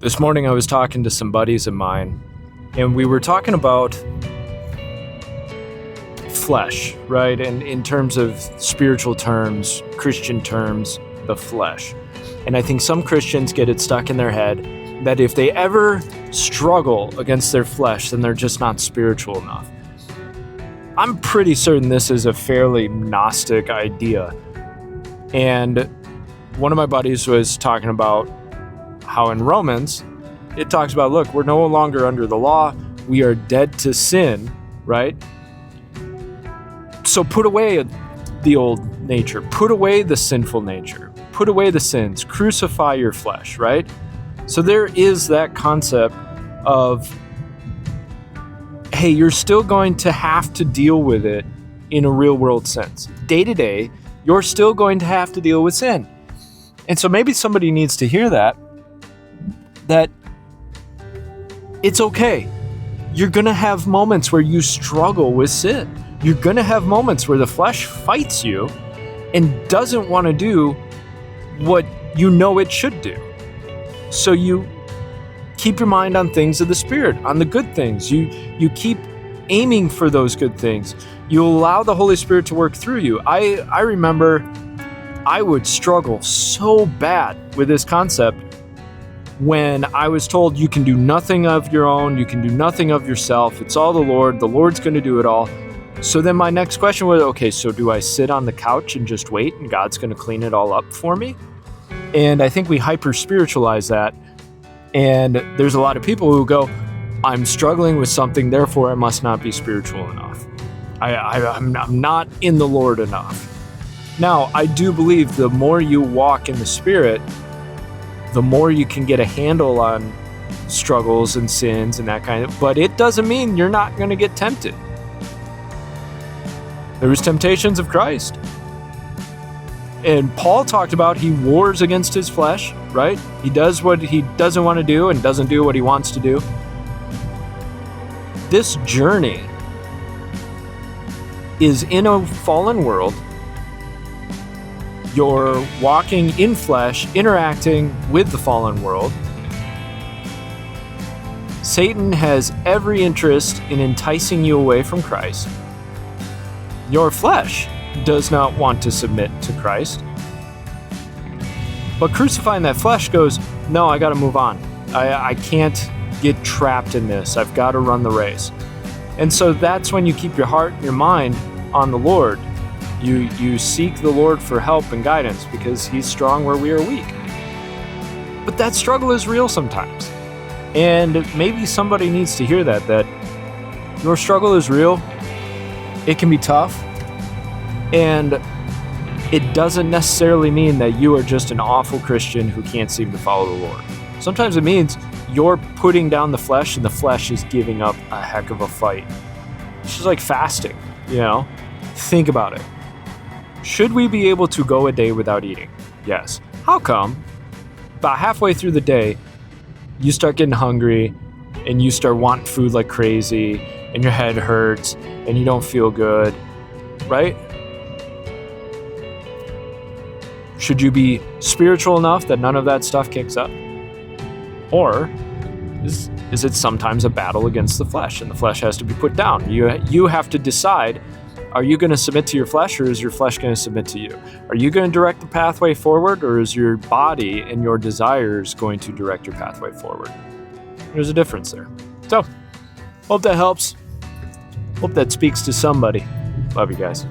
This morning I was talking to some buddies of mine, and we were talking about flesh, right? And in terms of spiritual terms, Christian terms, the flesh. And I think some Christians get it stuck in their head that if they ever struggle against their flesh, then they're just not spiritual enough. I'm pretty certain this is a fairly Gnostic idea. And one of my buddies was talking about how in Romans, it talks about, look, we're no longer under the law. We are dead to sin, right? So put away the old nature. Put away the sinful nature. Put away the sins. Crucify your flesh, right? So there is that concept of, hey, you're still going to have to deal with it in a real world sense. Day to day, you're still going to have to deal with sin. And so maybe somebody needs to hear that it's okay. You're going to have moments where you struggle with sin. You're going to have moments where the flesh fights you and doesn't want to do what you know it should do. So you keep your mind on things of the Spirit, on the good things. You keep aiming for those good things. You allow the Holy Spirit to work through you. I remember I would struggle so bad with this concept when I was told you can do nothing of your own, you can do nothing of yourself. It's all the Lord's going to do it all. So then my next question was, okay, so do I sit on the couch and just wait and God's going to clean it all up for me? And I think we hyper-spiritualize that. And there's a lot of people who go, I'm struggling with something, therefore I must not be spiritual enough. I'm not in the Lord enough. Now, I do believe the more you walk in the Spirit, the more you can get a handle on struggles and sins and that kind of, but it doesn't mean you're not going to get tempted. There was temptations of Christ. And Paul talked about he wars against his flesh, right? He does what he doesn't want to do and doesn't do what he wants to do. This journey is in a fallen world. You're walking in flesh, interacting with the fallen world. Satan has every interest in enticing you away from Christ. Your flesh does not want to submit to Christ. But crucifying that flesh goes, no, I got to move on. I can't get trapped in this. I've got to run the race. And so that's when you keep your heart and your mind on the Lord. You seek the Lord for help and guidance because He's strong where we are weak. But that struggle is real sometimes. And maybe somebody needs to hear that your struggle is real. It can be tough. And it doesn't necessarily mean that you are just an awful Christian who can't seem to follow the Lord. Sometimes it means you're putting down the flesh and the flesh is giving up a heck of a fight. It's just like fasting, Think about it. Should we be able to go a day without eating? Yes. How come? About halfway through the day, you start getting hungry and you start wanting food like crazy and your head hurts and you don't feel good, right? Should you be spiritual enough that none of that stuff kicks up? Or is it sometimes a battle against the flesh and the flesh has to be put down? You have to decide, are you going to submit to your flesh or is your flesh going to submit to you? Are you going to direct the pathway forward or is your body and your desires going to direct your pathway forward? There's a difference there. So, hope that helps. Hope that speaks to somebody. Love you guys.